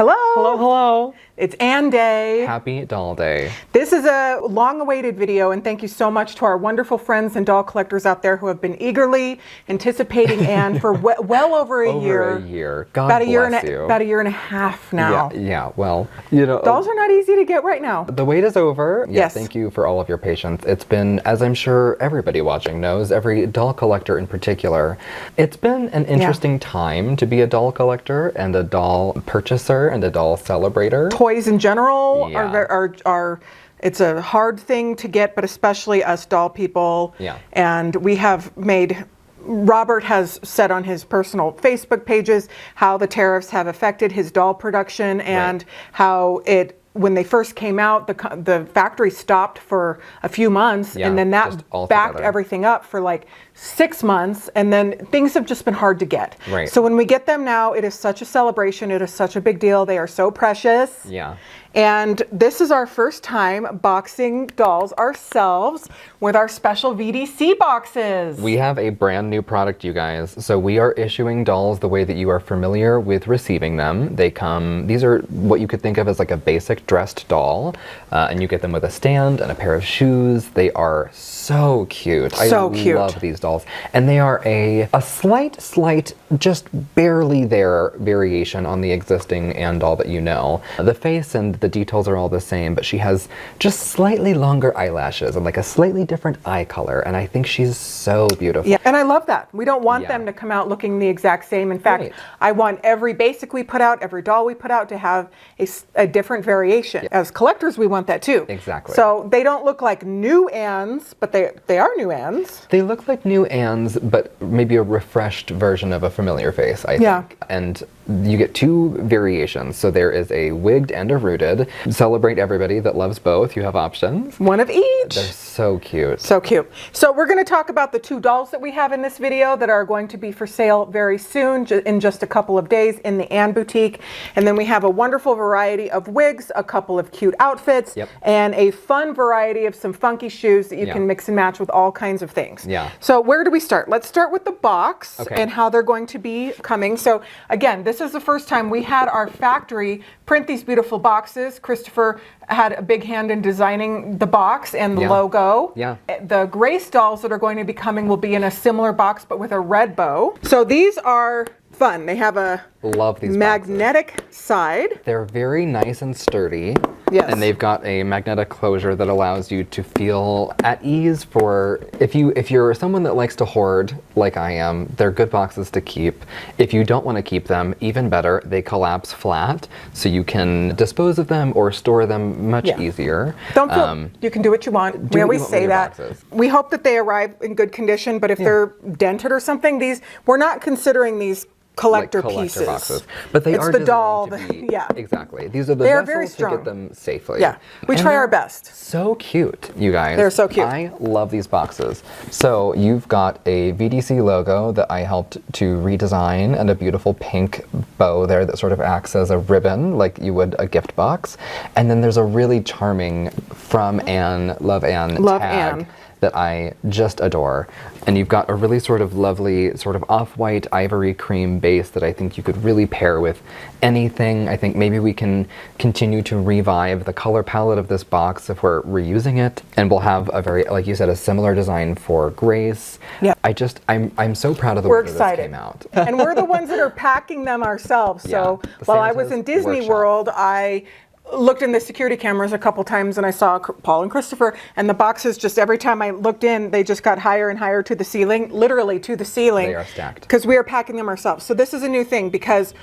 Hello. Hello, hello. It's Ann Day. Happy Doll Day. This is a long-awaited video, and thank you so much to our wonderful friends and doll collectors out there who have been eagerly anticipating Ann for well over a year. Over a year. God about bless you. About a year and a half now. Yeah, well, you know. Dolls are not easy to get right now. The wait is over. Yeah, yes. Thank you for all of your patience. It's been, as I'm sure everybody watching knows, every doll collector in particular, it's been an interesting time to be a doll collector and a doll purchaser and a doll celebrator. Toys in general Yeah. it's a hard thing to get, but especially us doll people. Yeah. And we have made, Robert has said on his personal Facebook pages how the tariffs have affected his doll production and how when they first came out, the factory stopped for a few months, and then that backed everything up for like 6 months, and then things have just been hard to get. Right. So when we get them now, it is such a celebration. It is such a big deal. They are so precious. Yeah. And this is our first time boxing dolls ourselves with our special VDC boxes. We have a brand new product, you guys. So we are issuing dolls the way that you are familiar with receiving them. They come, these are what you could think of as like a basic dressed doll. And you get them with a stand and a pair of shoes. They are so cute. So cute. I love these dolls. And they are a slight, just barely there variation on the existing Ann doll that you know. The face and the details are all the same, but she has just slightly longer eyelashes and like a slightly different eye color, and I think she's so beautiful. Yeah, and I love that. We don't want them to come out looking the exact same. In fact, I want every basic we put out, every doll we put out to have a different variation. As collectors, we want that too. Exactly. So they don't look like new Anns, but they are new Anns. They look like new Anns, but maybe a refreshed version of a familiar face, I think. And you get two variations. So there is a wigged and a rooted. Celebrate everybody that loves both. You have options. One of each. They're so cute. So cute. So we're going to talk about the two dolls that we have in this video that are going to be for sale very soon, in just a couple of days in the Ann Boutique. And then we have a wonderful variety of wigs, a couple of cute outfits, and a fun variety of some funky shoes that you can mix and match with all kinds of things. Yeah. So where do we start? Let's start with the box and how they're going to be coming. So again, this is the first time we had our factory print these beautiful boxes. Christopher had a big hand in designing the box and the logo. Yeah. The Grace dolls that are going to be coming will be in a similar box but with a red bow. So these are fun. They have a magnetic side. They're very nice and sturdy. Yes. And they've got a magnetic closure that allows you to feel at ease for, if you're someone that likes to hoard like I am, they're good boxes to keep. If you don't want to keep them, even better, they collapse flat so you can dispose of them or store them much easier. Don't feel, you can do what you want. We always say that. We hope that they arrive in good condition, but if they're dented or something, we're not considering these collector pieces. Boxes. But they are the doll. Exactly. These are the vessels to get them safely. Yeah. We try our best. So cute, you guys. They're so cute. I love these boxes. So you've got a VDC logo that I helped to redesign and a beautiful pink bow there that sort of acts as a ribbon like you would a gift box. And then there's a really charming From Ann, Love Ann tag that I just adore. And you've got a really sort of lovely sort of off-white ivory cream base that I think you could really pair with anything. I think maybe we can continue to revive the color palette of this box if we're reusing it. And we'll have a very, like you said, a similar design for Grace. Yeah. I'm so proud of the way that this came out. And we're the ones that are packing them ourselves. So while I was in Disney World, I looked in the security cameras a couple times and I saw Paul and Christopher, and the boxes, just every time I looked in, they just got higher and higher to the ceiling, literally to the ceiling. They are stacked. Because we are packing them ourselves. So this is a new thing, because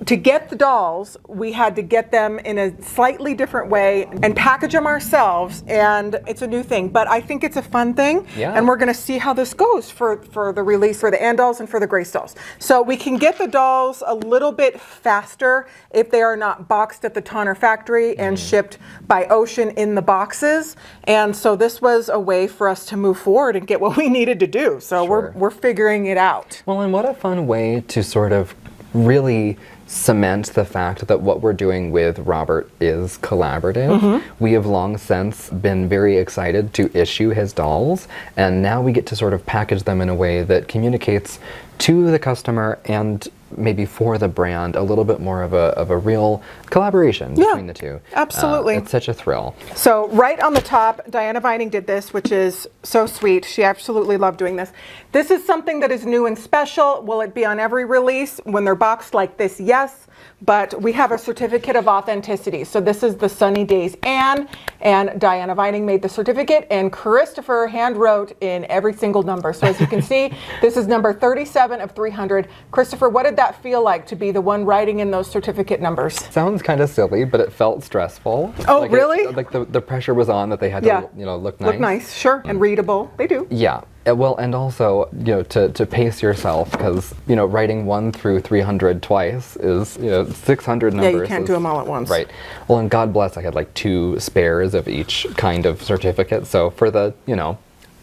to get the dolls, we had to get them in a slightly different way and package them ourselves, and it's a new thing. But I think it's a fun thing, and we're going to see how this goes for the release for the Ann dolls and for the Grace dolls. So we can get the dolls a little bit faster if they are not boxed at the Tonner factory and shipped by ocean in the boxes. And so this was a way for us to move forward and get what we needed to do. So we're figuring it out. Well, and what a fun way to sort of really cement the fact that what we're doing with Robert is collaborative. We have long since been very excited to issue his dolls, and now we get to sort of package them in a way that communicates to the customer and maybe for the brand, a little bit more of a real collaboration between the two. Absolutely. It's such a thrill. So right on the top, Diana Vining did this, which is so sweet. She absolutely loved doing this. This is something that is new and special. Will it be on every release? When they're boxed like this, yes. But we have a certificate of authenticity. So this is the Sunny Days Anne, and Diana Vining made the certificate, and Christopher hand wrote in every single number. So as you can see, this is number 37 of 300. Christopher, what did that feel like to be the one writing in those certificate numbers? Sounds kind of silly, but it felt stressful. Oh, like really? Like the pressure was on that they had to, look nice. Look nice, sure, and readable. They do. Yeah. Well, and also, to pace yourself, because, writing 1 through 300 twice is, 600 numbers. Yeah, you can't do them all at once. Right. Well, and God bless, I had like 2 spares of each kind of certificate. So for the,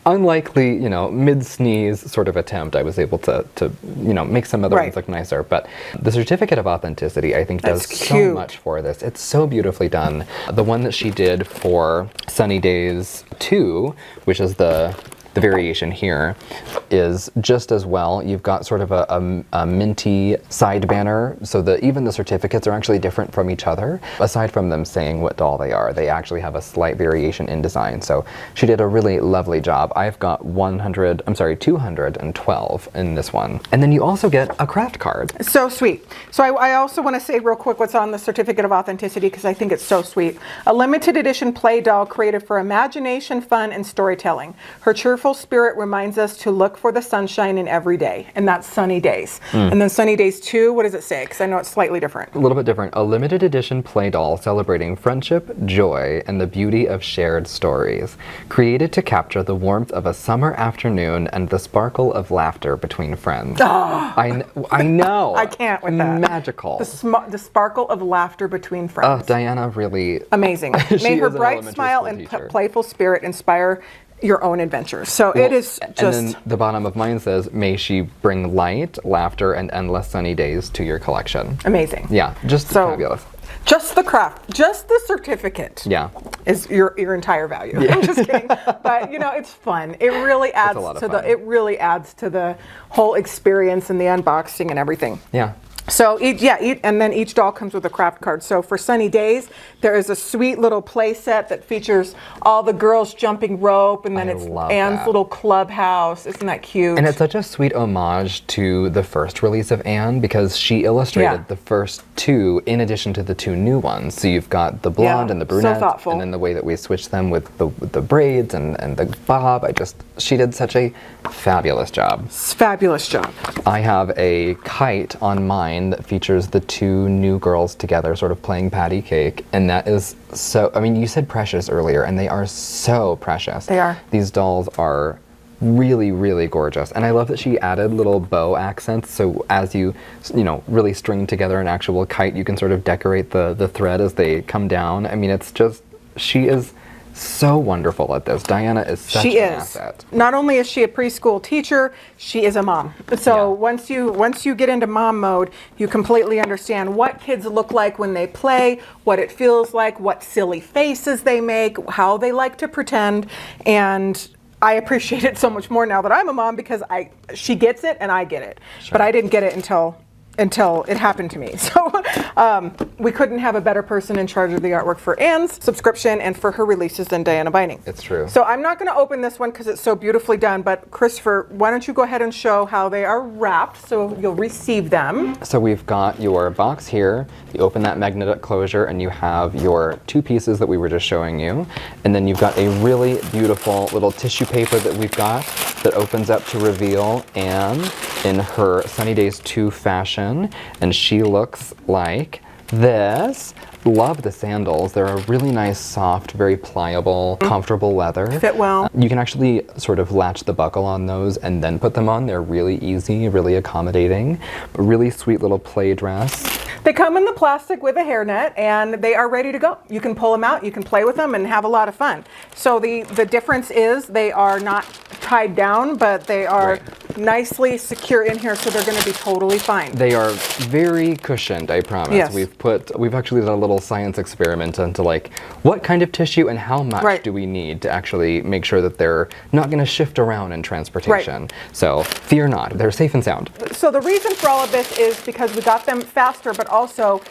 unlikely, mid-sneeze sort of attempt, I was able to make some other ones look nicer. But the certificate of authenticity, I think, does so much for this. It's so beautifully done. The one that she did for Sunny Days 2, which is the variation here, is just as well. You've got sort of a minty side banner, so that even the certificates are actually different from each other. Aside from them saying what doll they are, they actually have a slight variation in design. So she did a really lovely job. I've got 212 in this one. And then you also get a craft card. So sweet. So I also want to say real quick what's on the certificate of authenticity, because I think it's so sweet. A limited edition play doll created for imagination, fun, and storytelling. Her cheerful spirit reminds us to look for the sunshine in every day, and that's Sunny Days. And then Sunny Days 2, what does it say? Because I know it's slightly different. A little bit different. A limited edition play doll celebrating friendship, joy, and the beauty of shared stories. Created to capture the warmth of a summer afternoon and the sparkle of laughter between friends. Oh. I know. I can't with that. Magical. The sparkle of laughter between friends. Oh, Diana really... Amazing. May her bright smile and playful spirit inspire your own adventures. So it is just... And then the bottom of mine says, may she bring light, laughter, and endless sunny days to your collection. Amazing. Yeah, just fabulous. Just the craft, just the certificate is your entire value. Yeah. I'm just kidding. But it's fun. It really adds to the whole experience and the unboxing and everything. Yeah. So and then each doll comes with a craft card. So for Sunny Days, there is a sweet little play set that features all the girls jumping rope, and then it's Anne's little clubhouse. Isn't that cute? And it's such a sweet homage to the first release of Anne, because she illustrated the first 2 in addition to the 2 new ones. So you've got the blonde and the brunette, so thoughtful. and then the way that we switched them with the braids and the bob. She did such a fabulous job. Fabulous job. I have a kite on mine that features the 2 new girls together sort of playing patty cake, and that is so, you said precious earlier, and they are so precious. They are. These dolls are really, really gorgeous, and I love that she added little bow accents, so as you really string together an actual kite, you can sort of decorate the thread as they come down. It's just, she is so wonderful at this. Diana is such an asset. Not only is she a preschool teacher, she is a mom. So once you get into mom mode, you completely understand what kids look like when they play, what it feels like, what silly faces they make, how they like to pretend, and I appreciate it so much more now that I'm a mom, because she gets it and I get it. Sure. But I didn't get it until it happened to me. So we couldn't have a better person in charge of the artwork for Anne's subscription and for her releases than Diana Vining. It's true. So I'm not going to open this one because it's so beautifully done, but Christopher, why don't you go ahead and show how they are wrapped so you'll receive them. So we've got your box here. You open that magnetic closure and you have your 2 pieces that we were just showing you. And then you've got a really beautiful little tissue paper that we've got that opens up to reveal Anne in her Sunny Days 2 fashion. And she looks like this. Love the sandals. They're a really nice, soft, very pliable, comfortable leather. Fit well. You can actually sort of latch the buckle on those and then put them on. They're really easy, really accommodating. A really sweet little play dress. They come in the plastic with a hairnet, and they are ready to go. You can pull them out, you can play with them, and have a lot of fun. So the difference is they are not tied down, but they are nicely secure in here, so they're going to be totally fine. They are very cushioned, I promise. Yes. We've actually done a little science experiment into like what kind of tissue and how much do we need to actually make sure that they're not going to shift around in transportation. So fear not, they're safe and sound. So the reason for all of this is because we got them faster, but also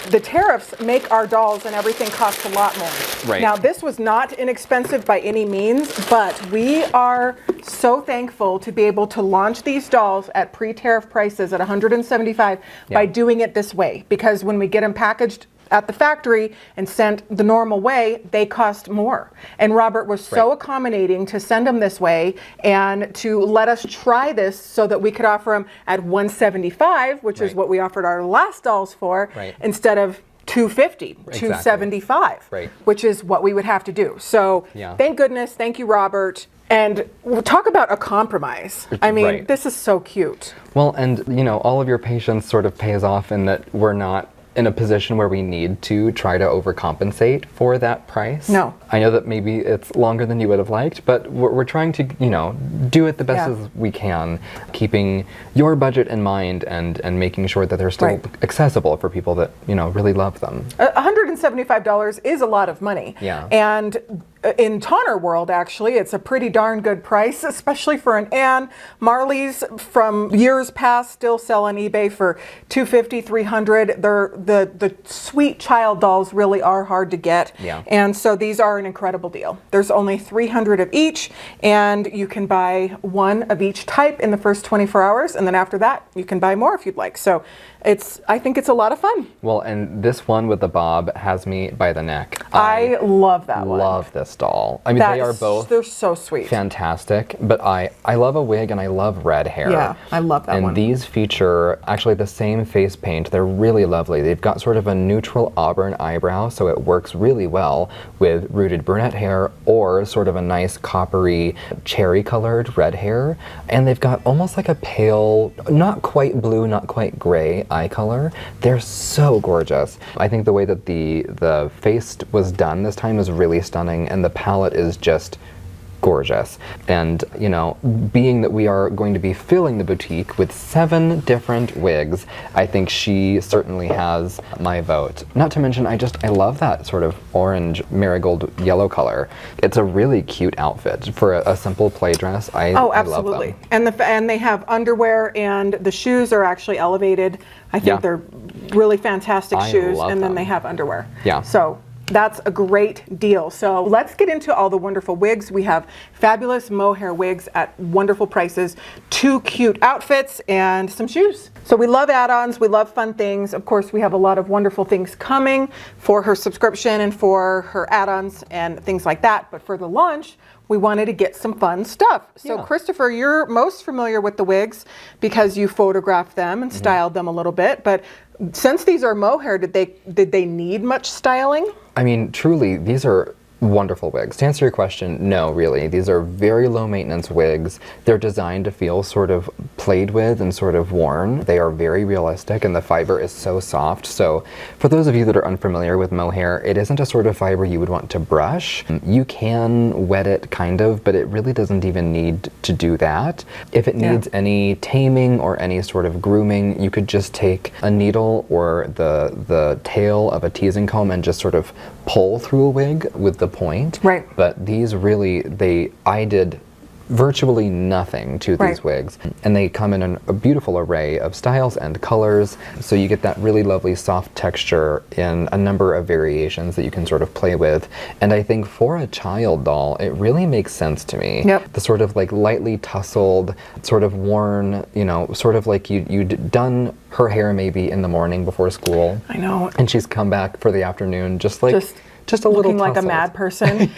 the tariffs make our dolls and everything cost a lot more. Right. Now, this was not inexpensive by any means, but we are so thankful to be able to launch these dolls at pre-tariff prices at $175 by doing it this way. Because when we get them packaged at the factory and sent the normal way, they cost more. And Robert was so accommodating to send them this way and to let us try this so that we could offer them at $175, which is what we offered our last dolls for, instead of $250, $275, which is what we would have to do. So thank goodness, thank you, Robert. And we'll talk about a compromise. I mean, this is so cute. Well, and you know, all of your patience sort of pays off in that we're not in a position where we need to try to overcompensate for that price. No. I know that maybe it's longer than you would have liked, but we're trying to, you know, do it the best as we can, keeping your budget in mind and making sure that they're still accessible for people that, you know, really love them. $175 is a lot of money. Yeah. And in Tonner world, actually, it's a pretty darn good price, especially for an Anne. Marley's from years past still sell on eBay for $250, $300. The sweet child dolls really are hard to get. Yeah. And so these are an incredible deal. There's only 300 of each, and you can buy one of each type in the first 24 hours, and then after that, you can buy more if you'd like. So I think it's a lot of fun. Well, and this one with the bob has me by the neck. I love that one. Love this doll. I mean, they are both they're so sweet. Fantastic, but I love a wig and I love red hair. Yeah, I love that one. And these feature actually the same face paint. They're really lovely. They've got sort of a neutral auburn eyebrow, so it works really well with rooted brunette hair or sort of a nice coppery cherry colored red hair. And they've got almost like a pale, not quite blue, not quite gray eye color. They're so gorgeous. I think the way that the face was done this time is really stunning, and the palette is just gorgeous. And, you know, being that we are going to be filling the boutique with 7 different wigs, I think she certainly has my vote. Not to mention, I love that sort of orange marigold yellow color. It's a really cute outfit for a simple play dress. I absolutely. love them. And they have underwear, and the shoes are actually elevated. I think they're really fantastic shoes, and then they have underwear. Yeah. So that's a great deal. So let's get into all the wonderful wigs. We have fabulous mohair wigs at wonderful prices, 2 cute outfits, and some shoes. So we love add-ons, we love fun things. Of course, we have a lot of wonderful things coming for her subscription and for her add-ons and things like that. But for the launch, we wanted to get some fun stuff. So Christopher, you're most familiar with the wigs because you photographed them and styled them a little bit. But since these are mohair, did they need much styling? I mean, truly, these are wonderful wigs. To answer your question, no, really. These are very low maintenance wigs. They're designed to feel sort of played with and sort of worn. They are very realistic, and the fiber is so soft. So for those of you that are unfamiliar with mohair, it isn't a sort of fiber you would want to brush. You can wet it kind of, but it really doesn't even need to do that. If it needs any taming or any sort of grooming, you could just take a needle or the tail of a teasing comb and just sort of pull through a wig with the point. Right. But these really, I did virtually nothing to these wigs, and they come in a beautiful array of styles and colors, so you get that really lovely soft texture in a number of variations that you can sort of play with. And I think for a child doll, it really makes sense to me. The sort of like lightly tussled, sort of worn, you know, sort of like you'd done her hair maybe in the morning before school. I know. And she's come back for the afternoon, just a little looking like a mad person.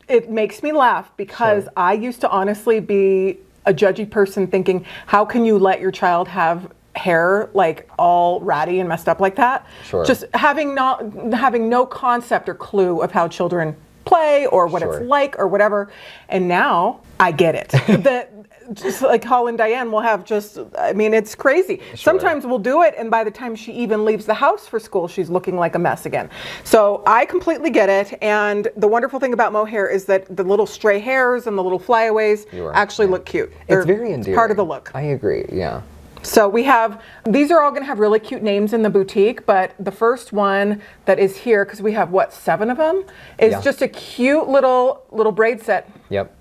It makes me laugh because I used to honestly be a judgy person, thinking, how can you let your child have hair like all ratty and messed up like that? Just having no concept or clue of how children play or what it's like or whatever. And now I get it. Just like Holland Diane will have I mean, it's crazy. Sure. Sometimes we'll do it, and by the time she even leaves the house for school, she's looking like a mess again. So I completely get it. And the wonderful thing about mohair is that the little stray hairs and the little flyaways actually look cute. It's very endearing. It's part of the look. I agree, yeah. So we have, these are all going to have really cute names in the boutique, but the first one that is here, because we have, what, 7 of them, is just a cute little braid set. Yep.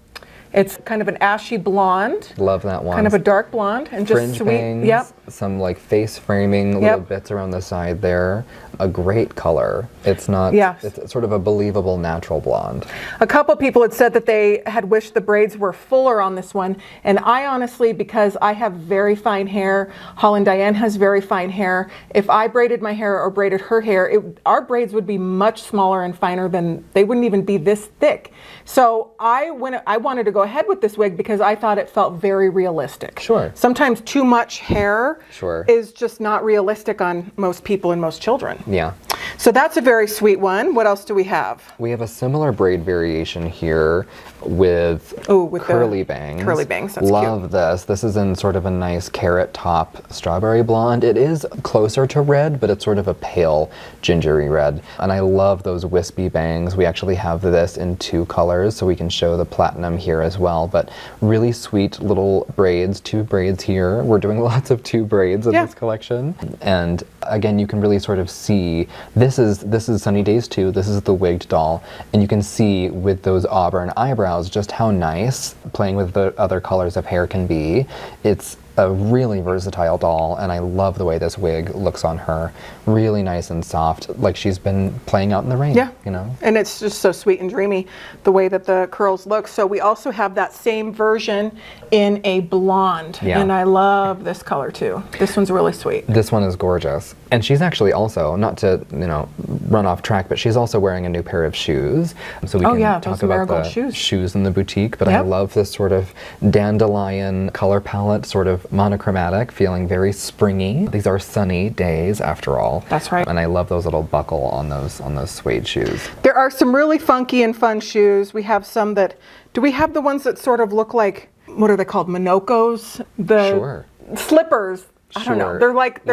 It's kind of an ashy blonde. Love that one. Kind of a dark blonde and just Fringe sweet. bangs, Yep. some like face framing little bits around the side there. A great color. It's not, it's sort of a believable natural blonde. A couple people had said that they had wished the braids were fuller on this one. And I honestly, because I have very fine hair, Holland Diane has very fine hair. If I braided my hair or braided her hair, our braids would be much smaller and finer than, they wouldn't even be this thick. So I wanted to go ahead with this wig because I thought it felt very realistic. Sure. Sometimes too much hair is just not realistic on most people and most children. Yeah. So that's a very sweet one. What else do we have? We have a similar braid variation here with curly bangs. Curly bangs, that's Love cute. this. This is in sort of a nice carrot top strawberry blonde. It is closer to red, but it's sort of a pale gingery red. And I love those wispy bangs. We actually have this in 2 colors, so we can show the platinum here as well. But really sweet little braids, 2 braids here. We're doing lots of 2 braids in this collection. And again, you can really sort of see, this is Sunny Days 2, this is the wigged doll, and you can see with those auburn eyebrows just how nice playing with the other colors of hair can be. It's a really versatile doll, and I love the way this wig looks on her. Really nice and soft, like she's been playing out in the rain. Yeah, you know? And it's just so sweet and dreamy the way that the curls look. So we also have that same version in a blonde, and I love this color too. This one's really sweet. This one is gorgeous. And she's actually also, not to run off track, but she's also wearing a new pair of shoes. So we can talk about the shoes in the boutique, but I love this sort of dandelion color palette, sort of monochromatic, feeling very springy. These are sunny days after all. That's right. And I love those little buckle on those suede shoes. There are some really funky and fun shoes. We have some that, do we have the ones that sort of look like, what are they called, Monocos? The slippers. I don't know. They're like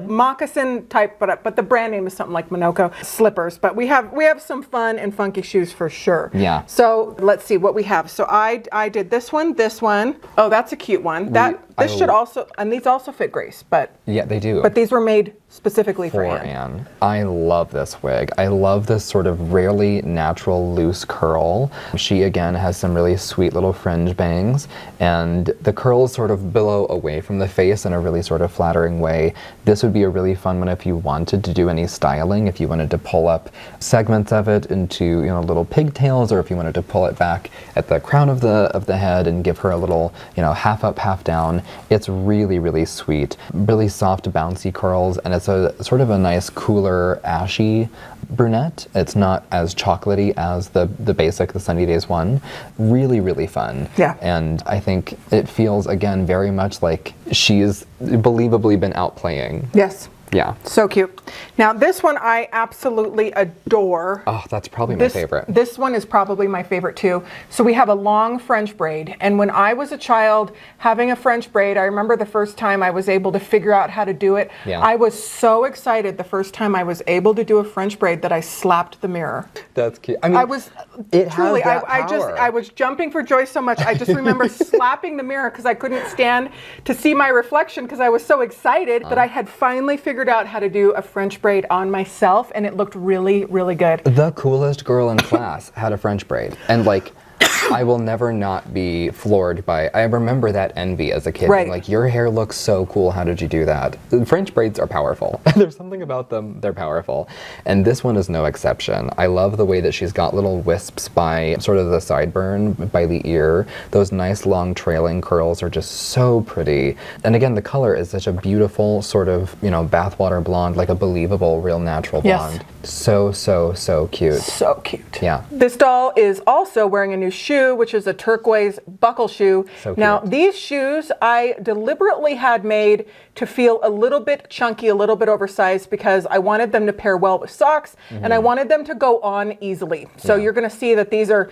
moccasin type, but the brand name is something like Monoco slippers. But we have some fun and funky shoes for sure. Yeah. So let's see what we have. So I did this one. Oh, that's a cute one. This should also, and these also fit Grace, but yeah, they do. But these were made specifically for Anne. I love this wig. I love this sort of rarely natural loose curl. She again has some really sweet little fringe bangs, and the curls sort of billow away from the face in a really sort of flattering way. This would be a really fun one if you wanted to do any styling, if you wanted to pull up segments of it into little pigtails, or if you wanted to pull it back at the crown of the head and give her a little half up, half down. It's really, really sweet, really soft, bouncy curls, and it's a sort of a nice, cooler, ashy brunette. It's not as chocolatey as the basic, the Sunny Days one. Really, really fun. Yeah. And I think it feels, again, very much like she's believably been out playing. Yes. Yeah. So cute. Now this one I absolutely adore. Oh, that's probably my favorite. This one is probably my favorite too. So we have a long French braid, and when I was a child having a French braid, I remember the first time I was able to figure out how to do it. Yeah. I was so excited the first time I was able to do a French braid that I slapped the mirror. That's cute. I mean, I was I was jumping for joy so much. I just remember slapping the mirror because I couldn't stand to see my reflection because I was so excited that I had finally figured out how to do a French braid on myself, and it looked really, really good. The coolest girl in class had a French braid, and I will never not be floored by, I remember that envy as a kid. Right. Like, your hair looks so cool, how did you do that? French braids are powerful. There's something about them, they're powerful. And this one is no exception. I love the way that she's got little wisps by sort of the sideburn, by the ear. Those nice long trailing curls are just so pretty. And again, the color is such a beautiful sort of, bathwater blonde, like a believable, real natural blonde. Yes. So, so, so cute. So cute. Yeah. This doll is also wearing a new shoe. shoe, which is a turquoise buckle shoe. So now, cute. these shoes I deliberately had made to feel a little bit chunky, a little bit oversized, because I wanted them to pair well with socks, and I wanted them to go on easily. So you're going to see that these are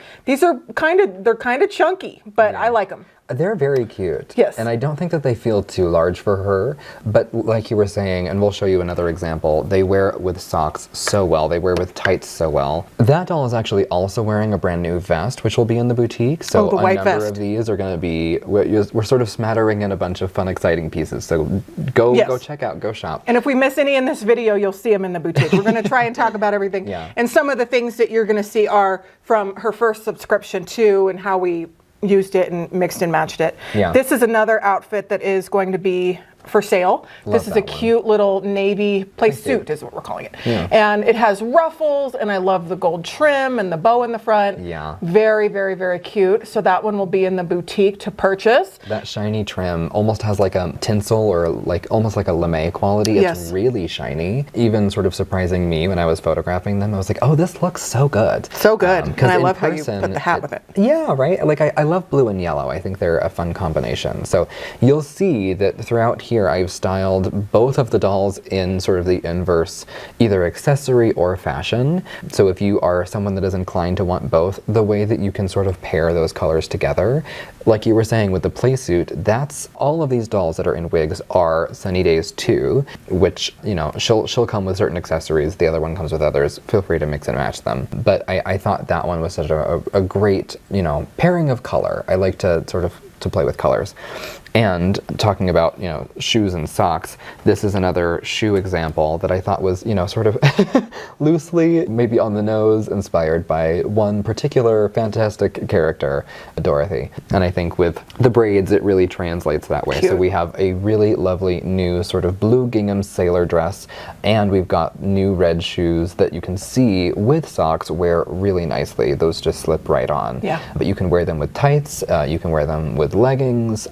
kind of chunky, but I like them. They're very cute. Yes. And I don't think that they feel too large for her, but like you were saying, and we'll show you another example, they wear with socks so well. They wear with tights so well. That doll is actually also wearing a brand new vest, which will be in the boutique. So the white a number vest. of these are going to be, we're sort of smattering in a bunch of fun, exciting pieces. So go check out, go shop. And if we miss any in this video, you'll see them in the boutique. We're going to try and talk about everything. Yeah. And some of the things that you're going to see are from her first subscription too, and how we used it and mixed and matched it. Yeah. This is another outfit that is going to be for sale. This is a that one. cute little navy play suit is what we're calling it. Yeah. And it has ruffles, and I love the gold trim and the bow in the front. Yeah. Very, very, very cute. So that one will be in the boutique to purchase. That shiny trim almost has like a tinsel or like almost like a lame quality. It's Yes. really shiny. Even sort of surprising me when I was photographing them. I was like, oh, this looks so good. So good. And 'cause I in love how you person, put the hat with it. Yeah, right? Like I love blue and yellow. I think they're a fun combination. So you'll see that throughout here I've styled both of the dolls in sort of the inverse, either accessory or fashion. So if you are someone that is inclined to want both, the way that you can sort of pair those colors together, like you were saying with the play suit, that's all of these dolls that are in wigs are Sunny Days 2, which, you know, she'll come with certain accessories. The other one comes with others. Feel free to mix and match them. But I thought that one was such a great, you know, pairing of color. I like to sort of to play with colors. And talking about, you know, shoes and socks, this is another shoe example that I thought was, you know, sort of loosely, maybe on the nose, inspired by one particular fantastic character, Dorothy. And I think with the braids, it really translates that way. Cute. So we have a really lovely new sort of blue gingham sailor dress, and we've got new red shoes that you can see with socks wear really nicely. Those just slip right on. Yeah. But you can wear them with tights, you can wear them with leggings.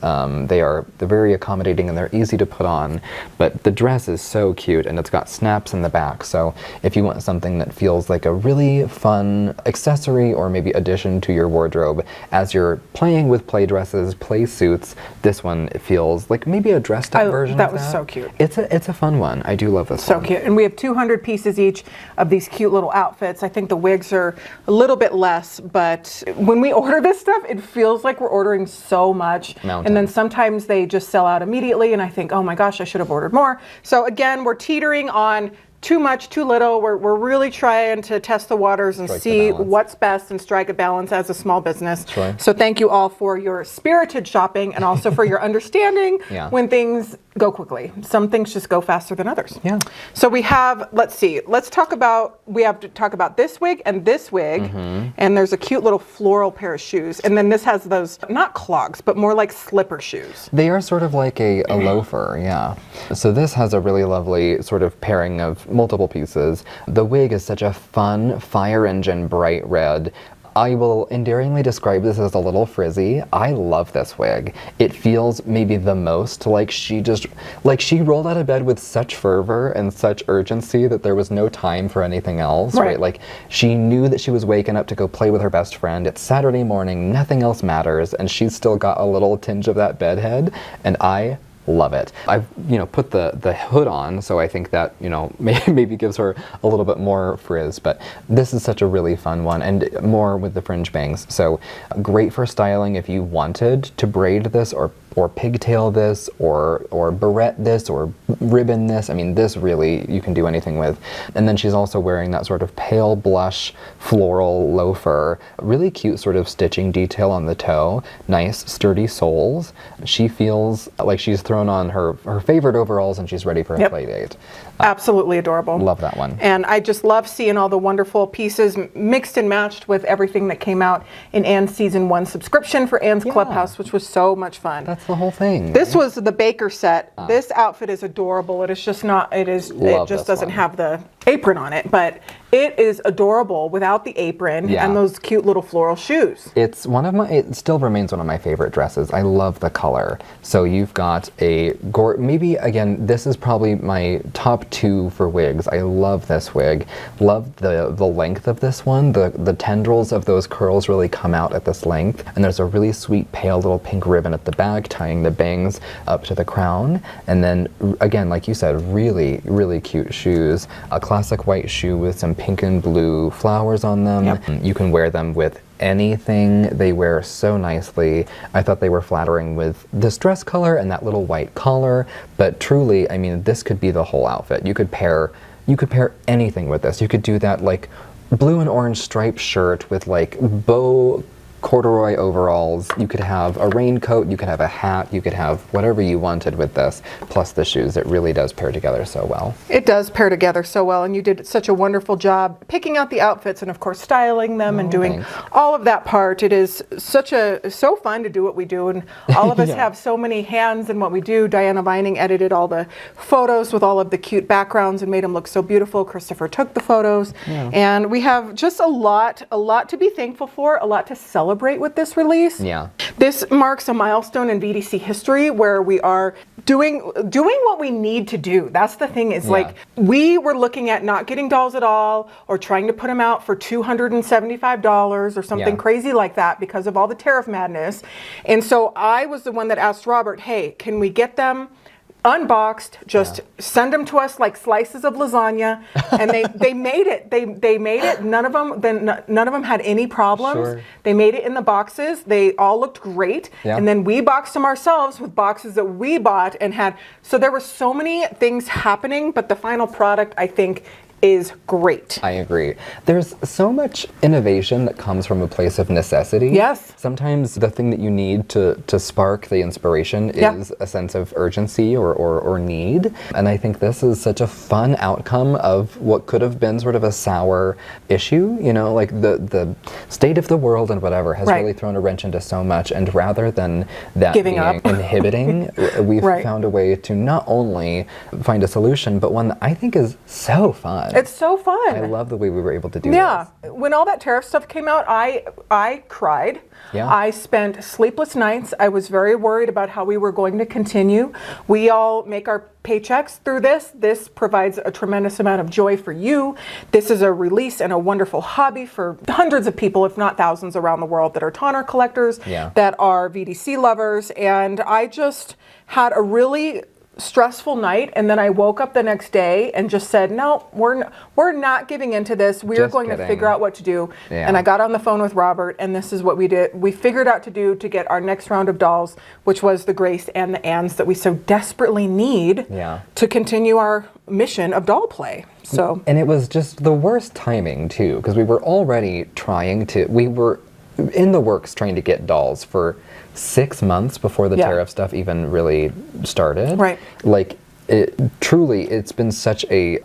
They're very accommodating and they're easy to put on, but the dress is so cute and it's got snaps in the back. So if you want something that feels like a really fun accessory or maybe addition to your wardrobe as you're playing with play dresses, play suits, this one feels like maybe a dressed up version that of was so cute. It's a fun one. I do love this So one. cute. And we have 200 pieces each of these cute little outfits. I think the wigs are a little bit less, but when we order this stuff, it feels like we're ordering so much. Mountain. And then sometimes they just sell out immediately, and I think, oh my gosh, I should have ordered more. So again, we're teetering on too much, too little. We're really trying to test the waters and Strike the see balance. what's best and strike a balance as a small business. Sure. So thank you all for your spirited shopping and also for your understanding Yeah. when things go quickly. Some things just go faster than others. Yeah. So we have, let's see, we have to talk about this wig and this wig. Mm-hmm. And there's a cute little floral pair of shoes. And then this has those, not clogs, but more like slipper shoes. They are sort of like a loafer, yeah. So this has a really lovely sort of pairing of multiple pieces. The wig is such a fun fire engine bright red. I will endearingly describe this as a little frizzy. I love this wig. It feels maybe the most like she rolled out of bed with such fervor and such urgency that there was no time for anything else, right? Like she knew that she was waking up to go play with her best friend. It's Saturday morning, nothing else matters, and she's still got a little tinge of that bedhead, and I love it. I've, you know, put the hood on, so I think that, you know, maybe gives her a little bit more frizz, but this is such a really fun one, and more with the fringe bangs. So great for styling if you wanted to braid this or pigtail this or barrette this or ribbon this. I mean, this really you can do anything with. And then she's also wearing that sort of pale blush floral loafer. Really cute sort of stitching detail on the toe. Nice sturdy soles. She feels like she's thrown on her favorite overalls and she's ready for a play date. Absolutely adorable. Love that one. And I just love seeing all the wonderful pieces mixed and matched with everything that came out in Anne's season 1 subscription for Anne's Clubhouse, which was so much fun. That's the whole thing. This was the Baker set. This outfit is adorable. It is just not, it Love just this doesn't one. have the apron on it, but it is adorable without the apron Yeah. and those cute little floral shoes. It's one of my, it still remains one of my favorite dresses. I love the color. So you've got a, maybe again, this is probably my top 2 for wigs. I love this wig. Love the length of this one. The tendrils of those curls really come out at this length. And there's a really sweet pale little pink ribbon at the back tying the bangs up to the crown. And then again, like you said, really, really cute shoes. A classic white shoe with some pink and blue flowers on them. Yep. You can wear them with anything. They wear so nicely. I thought they were flattering with this dress color and that little white collar, but truly, I mean, this could be the whole outfit. You could pair anything with this. You could do that like blue and orange striped shirt with like bow corduroy overalls. You could have a raincoat, you could have a hat, you could have whatever you wanted with this, plus the shoes. It really does pair together so well. It does pair together so well, and you did such a wonderful job picking out the outfits and of course styling them and doing thanks. all of that part. It is so fun to do what we do, and all of us have so many hands in what we do. Diana Vining edited all the photos with all of the cute backgrounds and made them look so beautiful. Christopher took the photos, and we have just a lot to be thankful for, a lot to celebrate with this release. Yeah. This marks a milestone in VDC history where we are doing what we need to do. That's the thing, is like we were looking at not getting dolls at all or trying to put them out for $275 or something crazy like that because of all the tariff madness. And so I was the one that asked Robert, hey, can we get them unboxed, just send them to us like slices of lasagna, and they made it. They made it. None of them had any problems. Sure. They made it in the boxes. They all looked great. Yeah. And then we boxed them ourselves with boxes that we bought and had. So there were so many things happening, but the final product, I think, is great. I agree. There's so much innovation that comes from a place of necessity. Yes. Sometimes the thing that you need to spark the inspiration is a sense of urgency or need. And I think this is such a fun outcome of what could have been sort of a sour issue, you know, like the state of the world and whatever has really thrown a wrench into so much. And rather than that Giving up. inhibiting, we've found a way to not only find a solution, but one that I think is so fun. It's so fun. I love the way we were able to do Yeah. When all that tariff stuff came out, I cried. Yeah. I spent sleepless nights. I was very worried about how we were going to continue. We all make our paychecks through this. This provides a tremendous amount of joy for you. This is a release and a wonderful hobby for hundreds of people, if not thousands around the world, that are Tonner collectors, that are VDC lovers. And I just had a really stressful night, and then I woke up the next day and just said, no, we're not giving into this. We're Just going kidding. to figure out what to do. And I got on the phone with Robert, and this is what we did. We figured out to do to get our next round of dolls, which was the Grace and the Anns that we so desperately need to continue our mission of doll play. So, and it was just the worst timing too, because we were already we were in the works trying to get dolls for 6 months before the tariff stuff even really started. Right. Like, it's been such a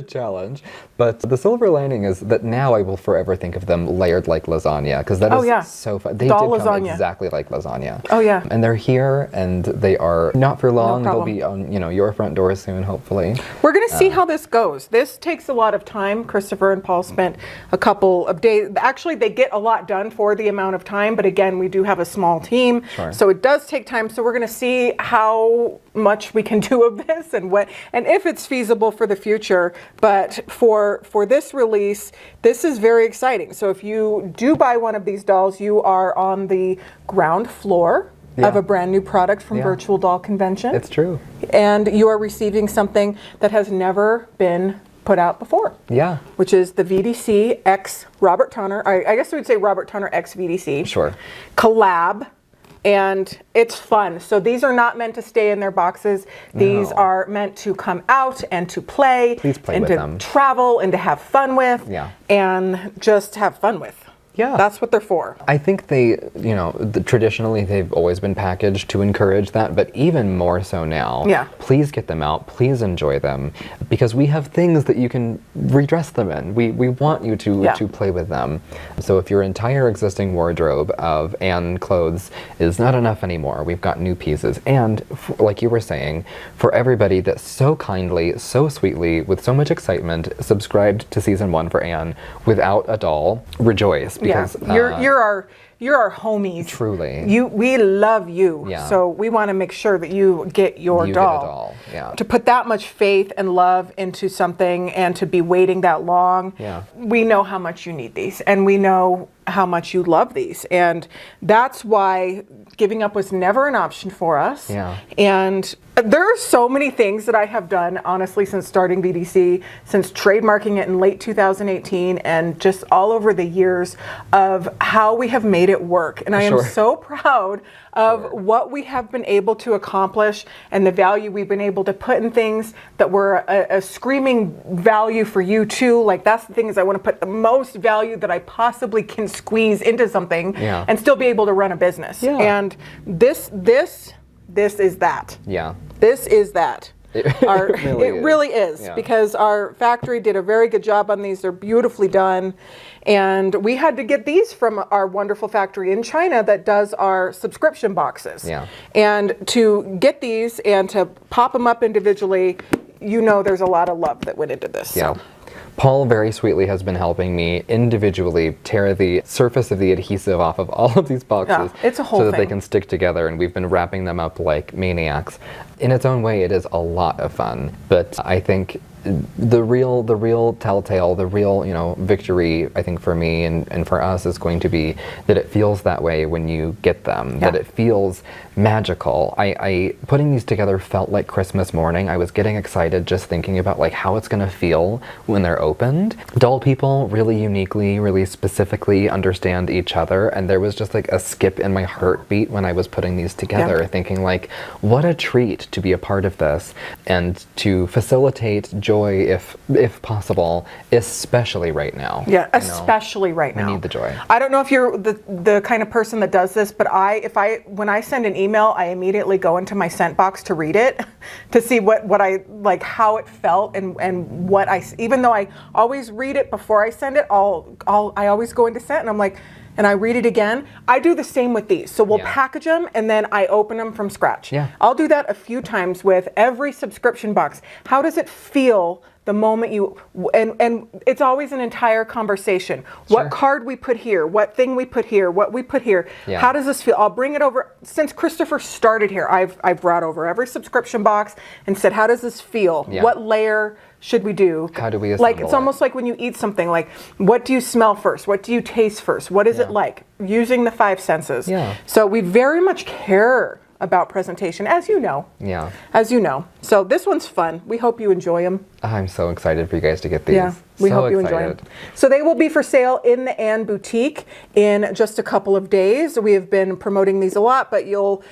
challenge, but the silver lining is that now I will forever think of them layered like lasagna, because that is so fun. They Doll did come lasagna. exactly like lasagna. Oh yeah. And they're here, and they are not for long. They'll problem. be on your front door soon, hopefully. We're going to see how this goes. This takes a lot of time. Christopher and Paul spent a couple of days. Actually, they get a lot done for the amount of time, but again, we do have a small team, so it does take time. So we're going to see how much we can do of this and if it's feasible for the future. But for this release, this is very exciting. So if you do buy one of these dolls, you are on the ground floor of a brand new product from Virtual Doll Convention. It's true. And you are receiving something that has never been put out before. Yeah. Which is the VDC X Robert Tonner. I guess we would say Robert Tonner X VDC. Sure. Collab. And it's fun. So these are not meant to stay in their boxes. These are meant to come out and to play. Please play and with to them. travel and to have fun with. Yeah. And just have fun with. Yeah. That's what they're for. I think they, traditionally they've always been packaged to encourage that, but even more so now. Yeah. Please get them out. Please enjoy them, because we have things that you can redress them in. We want you to play with them. So if your entire existing wardrobe of Anne clothes is not enough anymore, we've got new pieces. And like you were saying, for everybody that so kindly, so sweetly, with so much excitement, subscribed to season 1 for Anne without a doll, rejoice. Because you're our homies. Truly. We love you. Yeah. So we want to make sure that you get your doll. Get a doll. Yeah. To put that much faith and love into something and to be waiting that long. Yeah. We know how much you need these, and we know how much you love these, and that's why giving up was never an option for us. Yeah. And there are so many things that I have done, honestly, since starting VDC, since trademarking it in late 2018, and just all over the years of how we have made it work. And I am so proud of what we have been able to accomplish and the value we've been able to put in things that were a screaming value for you too. Like, that's the thing, is I want to put the most value that I possibly can squeeze into something and still be able to run a business. Yeah. And this is that. Yeah. This is that. It It really is, Yeah. because our factory did a very good job on these. They're beautifully done. And we had to get these from our wonderful factory in China that does our subscription boxes. Yeah. And to get these and to pop them up individually, there's a lot of love that went into this. Yeah. So. Paul very sweetly has been helping me individually tear the surface of the adhesive off of all of these boxes. Yeah, it's a whole so that thing. they can stick together, and we've been wrapping them up like maniacs. In its own way, it is a lot of fun, but I think the real telltale, the real, victory, I think, for me and for us, is going to be that it feels that way when you get them, that it feels magical. I putting these together felt like Christmas morning. I was getting excited just thinking about like how it's gonna feel when they're opened. Doll people really uniquely, really specifically understand each other, and there was just like a skip in my heartbeat when I was putting these together, thinking like, what a treat to be a part of this and to facilitate joy if possible, especially right now. Yeah, especially right now. We need the joy. I don't know if you're the kind of person that does this, but when I send an email, I immediately go into my sent box to read it, to see what I like, how it felt, and what even though I always read it before I send it, I always go into sent and I'm like, and I read it again. I do the same with these. So we'll package them and then I open them from scratch. Yeah. I'll do that a few times with every subscription box. How does it feel the moment and it's always an entire conversation. What card we put here, what thing we put here, what we put here. Yeah. How does this feel? I'll bring it over. Since Christopher started here, I've brought over every subscription box and said, how does this feel? Yeah. What layer should we do? How do we assemble Like, it's almost like when you eat something, like, what do you smell first? What do you taste first? What is it like? Using the 5 senses. Yeah. So we very much care about presentation, as you know. Yeah. As you know. So this one's fun. We hope you enjoy them. I'm so excited for you guys to get these. Yeah, we So hope you enjoy excited. them. So they will be for sale in the Anne Boutique in just a couple of days. We have been promoting these a lot, but you'll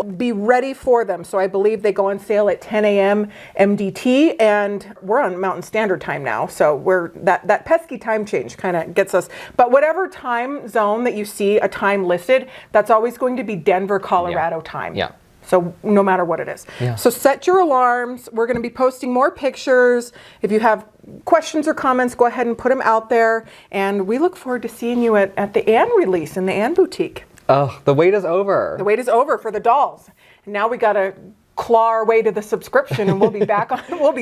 be ready for them. So I believe they go on sale at 10 a.m. MDT, and we're on Mountain Standard Time now. So that pesky time change kind of gets us. But whatever time zone that you see a time listed, that's always going to be Denver, Colorado time. Yeah. So no matter what it is. Yeah. So set your alarms. We're going to be posting more pictures. If you have questions or comments, go ahead and put them out there. And we look forward to seeing you at the Anne release in the Anne Boutique. Oh, the wait is over. The wait is over for the dolls. And now we got to claw our way to the subscription, and we'll be back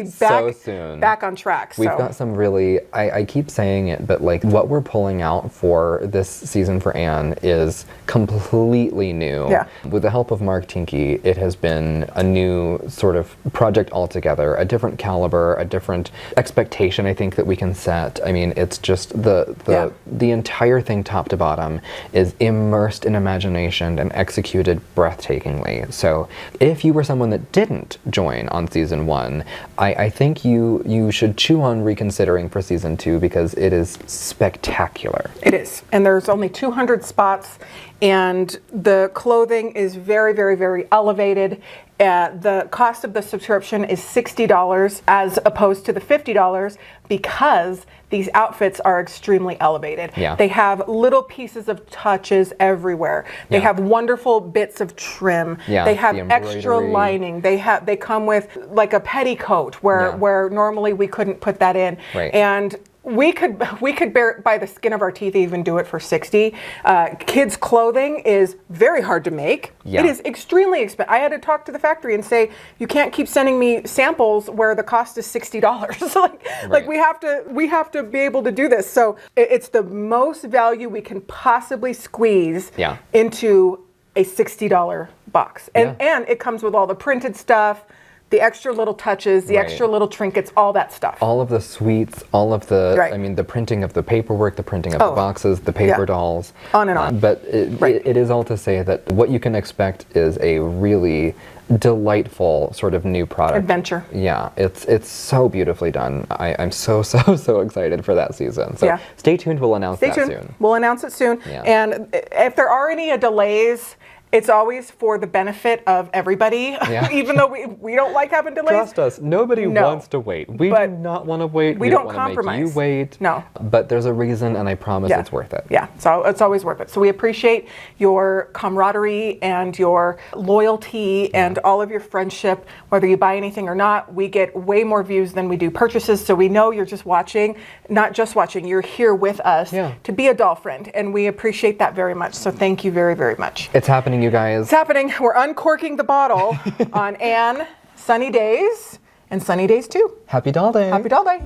So soon. Back on track. We've got some really, I keep saying it, but like what we're pulling out for this season for Anne is completely new. Yeah. With the help of Mark Tinkey, it has been a new sort of project altogether, a different caliber, a different expectation I think that we can set. I mean, it's just the entire thing top to bottom is immersed in imagination and executed breathtakingly. So if you were someone that didn't join on season 1, I think you should chew on reconsidering for season 2, because it is spectacular. It is. And there's only 200 spots. and the clothing is very, very, very elevated. The cost of the subscription is $60 as opposed to the $50 because these outfits are extremely elevated. Yeah. They have little pieces of touches everywhere. They Yeah. have wonderful bits of trim. Yeah, They have the extra embroidery. lining. They come with like a petticoat Yeah. where normally we couldn't put that in. Right. And we could bear it by the skin of our teeth, even do it for 60. Kids' clothing is very hard to make. Yeah. It is extremely expensive. I had to talk to the factory and say, you can't keep sending me samples where the cost is $60. Like we have to be able to do this. So it's the most value we can possibly squeeze Yeah. into a $60 box. And it comes with all the printed stuff, the extra little touches, the Right. extra little trinkets, all that stuff. All of the suites, all of the, Right. I mean, the printing of the paperwork, the printing of the boxes, the paper Yeah. dolls. On and on. But Right. it is all to say that what you can expect is a really delightful sort of new product. Adventure. Yeah, it's so beautifully done. I'm so excited for that season. So Yeah. stay tuned, we'll announce Stay that tuned. soon. We'll announce it soon. Yeah. And if there are any delays, it's always for the benefit of everybody. Yeah. Even though we don't like having delays. Trust us, nobody No. wants to wait. We do But not want to wait. we don't don't want to make compromise. you wait. No. But there's a reason, and I promise it's worth it. Yeah, so it's always worth it. So we appreciate your camaraderie and your loyalty and all of your friendship. Whether you buy anything or not, we get way more views than we do purchases. So we know you're just watching, not just watching, you're here with us to be a doll friend. And we appreciate that very much. So thank you very, very much. It's happening, you guys. It's happening. We're uncorking the bottle on Anne Sunny Days and Sunny Days too. Happy Doll Day. Happy Doll Day.